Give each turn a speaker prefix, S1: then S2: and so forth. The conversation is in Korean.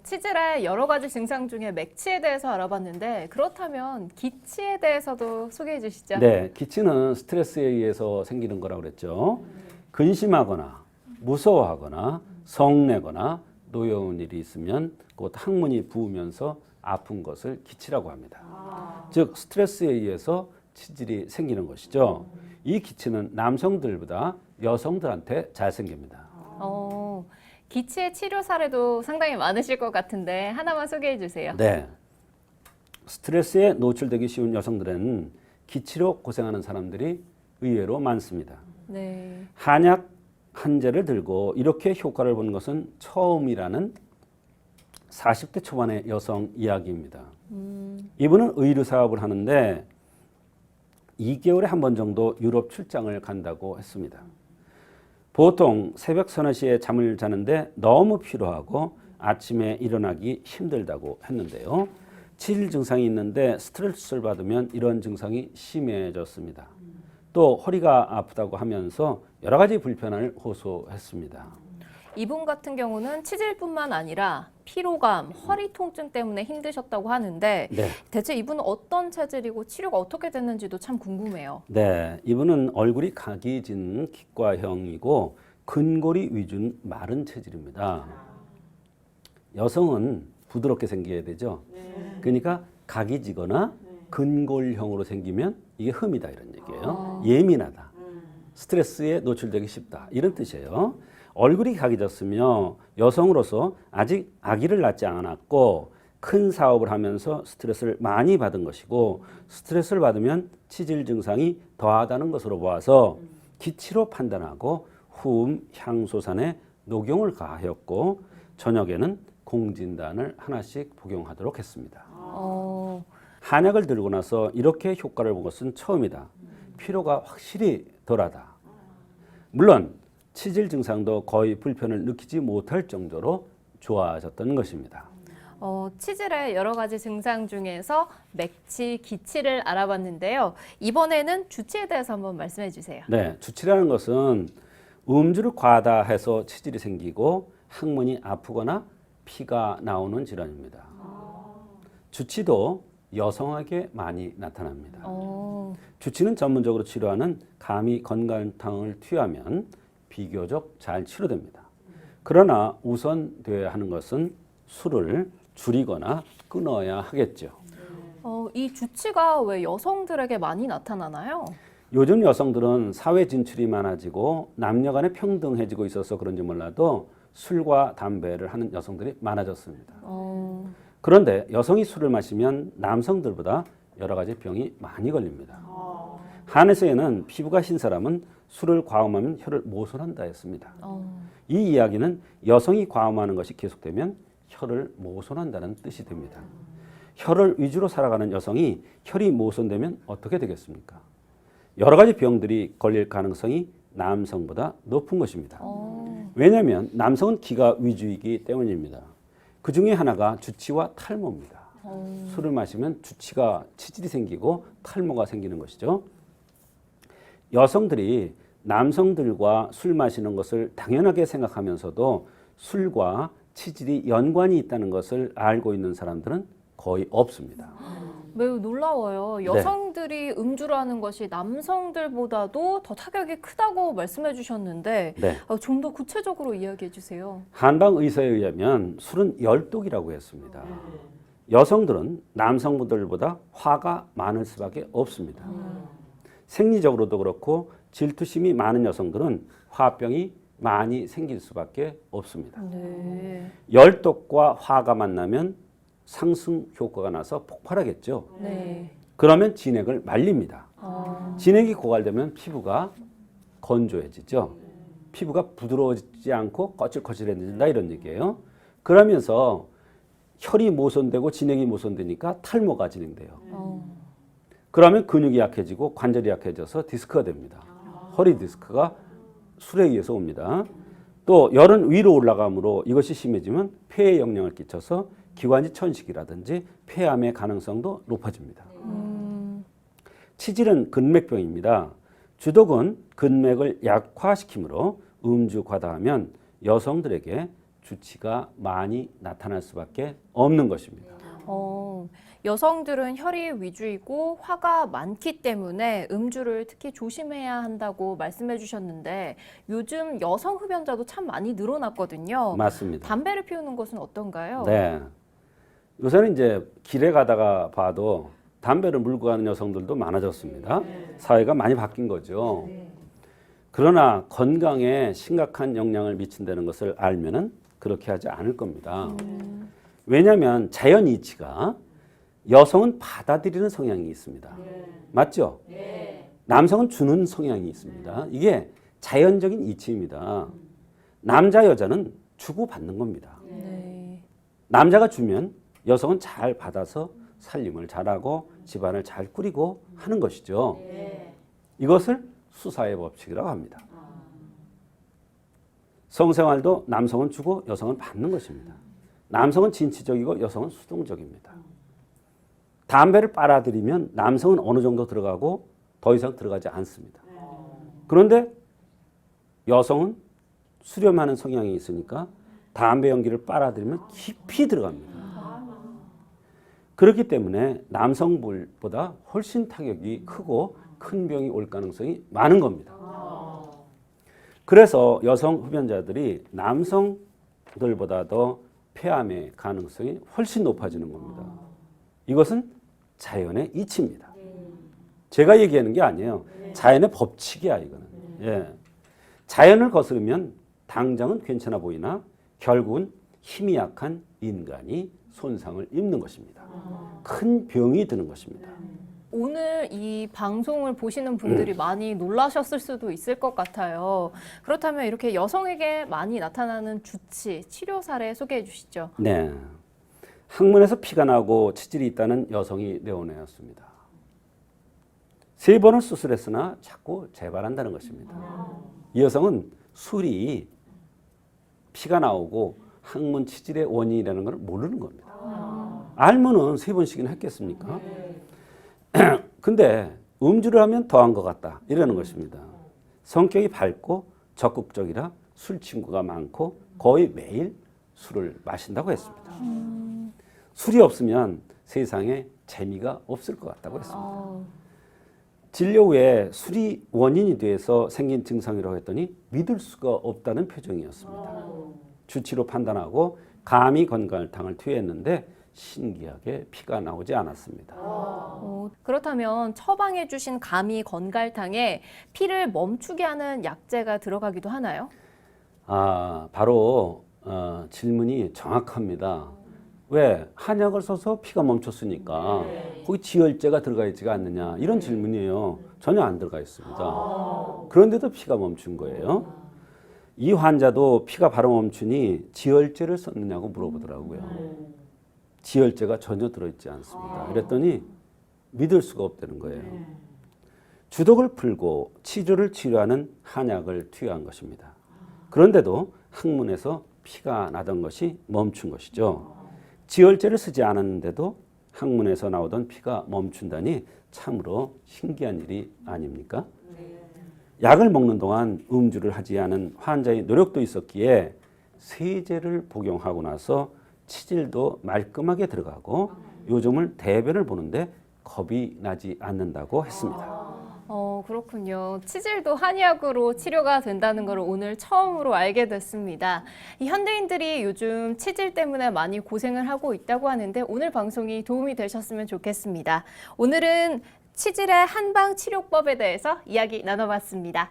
S1: 치질의 여러 가지 증상 중에 맥치에 대해서 알아봤는데 그렇다면 기치에 대해서도 소개해 주시죠.
S2: 네, 기치는 스트레스에 의해서 생기는 거라고 그랬죠. 근심하거나 무서워하거나 성내거나 노여운 일이 있으면 곧 항문이 부으면서 아픈 것을 기치라고 합니다. 즉 스트레스에 의해서 치질이 생기는 것이죠. 이 기치는 남성들보다 여성들한테 잘 생깁니다.
S1: 기치의 치료 사례도 상당히 많으실 것 같은데 하나만 소개해 주세요.
S2: 네. 스트레스에 노출되기 쉬운 여성들은 기치로 고생하는 사람들이 의외로 많습니다.
S1: 네.
S2: 한약 한제를 들고 이렇게 효과를 보는 것은 처음이라는 40대 초반의 여성 이야기입니다. 이분은 의류 사업을 하는데 2개월에 한 번 정도 유럽 출장을 간다고 했습니다. 보통 새벽 서너 시에 잠을 자는데 너무 피로하고 아침에 일어나기 힘들다고 했는데요. 치질 증상이 있는데 스트레스를 받으면 이런 증상이 심해졌습니다. 또 허리가 아프다고 하면서 여러 가지 불편함을 호소했습니다.
S1: 이분 같은 경우는 치질뿐만 아니라 피로감, 허리 통증 때문에 힘드셨다고 하는데
S2: 네.
S1: 대체 이분은 어떤 체질이고 치료가 어떻게 됐는지도 참 궁금해요.
S2: 네, 이분은 얼굴이 각이 진 기과형이고 근골이 위준 마른 체질입니다. 여성은 부드럽게 생겨야 되죠. 그러니까 각이 지거나 근골형으로 생기면 이게 흠이다 이런 얘기예요. 예민하다. 스트레스에 노출되기 쉽다. 이런 뜻이에요. 얼굴이 각이 졌으며 여성으로서 아직 아기를 낳지 않았고 큰 사업을 하면서 스트레스를 많이 받은 것이고 스트레스를 받으면 치질 증상이 더하다는 것으로 보아서 기치로 판단하고 후음 향소산에 녹용을 가하였고 저녁에는 공진단을 하나씩 복용하도록 했습니다. 한약을 들고 나서 이렇게 효과를 본 것은 처음이다. 피로가 확실히 덜하다. 물론 치질 증상도 거의 불편을 느끼지 못할 정도로 좋아졌던 것입니다.
S1: 치질의 여러 가지 증상 중에서 맥치, 기치를 알아봤는데요. 이번에는 주치에 대해서 한번 말씀해 주세요.
S2: 네, 주치라는 것은 음주를 과다해서 치질이 생기고 항문이 아프거나 피가 나오는 질환입니다. 주치도 여성에게 많이 나타납니다. 주치는 전문적으로 치료하는 감이 건강탕을 투여하면 비교적 잘 치료됩니다. 그러나 우선되어야 하는 것은 술을 줄이거나 끊어야 하겠죠.
S1: 이 주치가 왜 여성들에게 많이 나타나나요?
S2: 요즘 여성들은 사회 진출이 많아지고 남녀 간에 평등해지고 있어서 그런지 몰라도 술과 담배를 하는 여성들이 많아졌습니다. 그런데 여성이 술을 마시면 남성들보다 여러 가지 병이 많이 걸립니다. 한에서에는 피부가 흰 사람은 술을 과음하면 혀를 모손한다 했습니다. 이 이야기는 여성이 과음하는 것이 계속되면 혀를 모손한다는 뜻이 됩니다. 혀를 위주로 살아가는 여성이 혈이 모손되면 어떻게 되겠습니까? 여러 가지 병들이 걸릴 가능성이 남성보다 높은 것입니다. 왜냐하면 남성은 기가 위주이기 때문입니다. 그 중에 하나가 주치와 탈모입니다. 술을 마시면 치질이 생기고 탈모가 생기는 것이죠. 여성들이 남성들과 술 마시는 것을 당연하게 생각하면서도 술과 치질이 연관이 있다는 것을 알고 있는 사람들은 거의 없습니다.
S1: 매우 놀라워요. 여성들이 음주를 하는 것이 남성들보다도 더 타격이 크다고 말씀해 주셨는데
S2: 네.
S1: 좀 더 구체적으로 이야기해 주세요.
S2: 한방 의사에 의하면 술은 열독이라고 했습니다. 여성들은 남성분들보다 화가 많을 수밖에 없습니다. 생리적으로도 그렇고 질투심이 많은 여성들은 화병이 많이 생길 수밖에 없습니다.
S1: 네.
S2: 열독과 화가 만나면 상승 효과가 나서 폭발하겠죠.
S1: 네.
S2: 그러면 진액을 말립니다. 진액이 고갈되면 피부가 건조해지죠. 피부가 부드러워지지 않고 거칠거칠해진다 이런 얘기예요. 그러면서 혈이 모손되고 진액이 모손되니까 탈모가 진행돼요. 그러면 근육이 약해지고 관절이 약해져서 디스크가 됩니다. 허리 디스크가 술에 의해서 옵니다. 또 열은 위로 올라가므로 이것이 심해지면 폐에 영향을 끼쳐서 기관지 천식이라든지 폐암의 가능성도 높아집니다. 치질은 근맥병입니다. 주독은 근맥을 약화시키므로 음주 과다하면 여성들에게 주치가 많이 나타날 수밖에 없는 것입니다.
S1: 여성들은 혈이 위주이고 화가 많기 때문에 음주를 특히 조심해야 한다고 말씀해 주셨는데 요즘 여성 흡연자도 참 많이 늘어났거든요.
S2: 맞습니다.
S1: 담배를 피우는 것은 어떤가요?
S2: 네. 요새는 이제 길에 가다가 봐도 담배를 물고 가는 여성들도 많아졌습니다. 사회가 많이 바뀐 거죠. 그러나 건강에 심각한 영향을 미친다는 것을 알면은 그렇게 하지 않을 겁니다. 왜냐하면 자연 이치가 여성은 받아들이는 성향이 있습니다. 맞죠? 남성은 주는 성향이 있습니다. 이게 자연적인 이치입니다. 남자 여자는 주고 받는 겁니다.
S1: 네.
S2: 남자가 주면 여성은 잘 받아서 살림을 잘하고 집안을 잘 꾸리고 하는 것이죠. 이것을 수사의 법칙이라고 합니다. 성생활도 남성은 주고 여성은 받는 것입니다. 남성은 진취적이고 여성은 수동적입니다. 담배를 빨아들이면 남성은 어느 정도 들어가고 더 이상 들어가지 않습니다. 그런데 여성은 수렴하는 성향이 있으니까 담배 연기를 빨아들이면 깊이 들어갑니다. 그렇기 때문에 남성보다 훨씬 타격이 크고 큰 병이 올 가능성이 많은 겁니다. 그래서 여성 흡연자들이 남성들보다 더 폐암의 가능성이 훨씬 높아지는 겁니다. 이것은 자연의 이치입니다. 제가 얘기하는 게 아니에요. 자연의 법칙이야, 이거는. 예. 자연을 거스르면 당장은 괜찮아 보이나 결국은 힘이 약한 인간이 손상을 입는 것입니다. 큰 병이 드는 것입니다.
S1: 오늘 이 방송을 보시는 분들이 많이 놀라셨을 수도 있을 것 같아요. 그렇다면 이렇게 여성에게 많이 나타나는 주치, 치료 사례 소개해 주시죠.
S2: 네. 항문에서 피가 나고 치질이 있다는 여성이 내원하였습니다. 3번을 수술했으나 자꾸 재발한다는 것입니다. 이 여성은 술이 피가 나오고 항문 치질의 원인이라는 걸 모르는 겁니다. 알면은 3번씩이나 했겠습니까? 근데 음주를 하면 더한 것 같다 이러는 것입니다. 성격이 밝고 적극적이라 술 친구가 많고 거의 매일 술을 마신다고 했습니다. 술이 없으면 세상에 재미가 없을 것 같다고 했습니다. 진료 후에 술이 원인이 돼서 생긴 증상이라고 했더니 믿을 수가 없다는 표정이었습니다. 주치로 판단하고 감히 건갈탕을 투여했는데 신기하게 피가 나오지 않았습니다.
S1: 그렇다면 처방해 주신 감이 건갈탕에 피를 멈추게 하는 약재가 들어가기도 하나요?
S2: 바로 질문이 정확합니다. 왜? 한약을 써서 피가 멈췄으니까 거기 지혈제가 들어가 있지가 않느냐 이런 질문이에요. 전혀 안 들어가 있습니다. 그런데도 피가 멈춘 거예요. 이 환자도 피가 바로 멈추니 지혈제를 썼느냐고 물어보더라고요. 지혈제가 전혀 들어있지 않습니다. 그랬더니 믿을 수가 없다는 거예요. 주독을 풀고 치료를 치료하는 한약을 투여한 것입니다. 그런데도 항문에서 피가 나던 것이 멈춘 것이죠. 지혈제를 쓰지 않았는데도 항문에서 나오던 피가 멈춘다니 참으로 신기한 일이 아닙니까? 약을 먹는 동안 음주를 하지 않은 환자의 노력도 있었기에 세제를 복용하고 나서 치질도 말끔하게 들어가고 요즘은 대변을 보는데 겁이 나지 않는다고 했습니다.
S1: 그렇군요. 치질도 한약으로 치료가 된다는 걸 오늘 처음으로 알게 됐습니다. 이 현대인들이 요즘 치질 때문에 많이 고생을 하고 있다고 하는데 오늘 방송이 도움이 되셨으면 좋겠습니다. 오늘은 치질의 한방 치료법에 대해서 이야기 나눠봤습니다.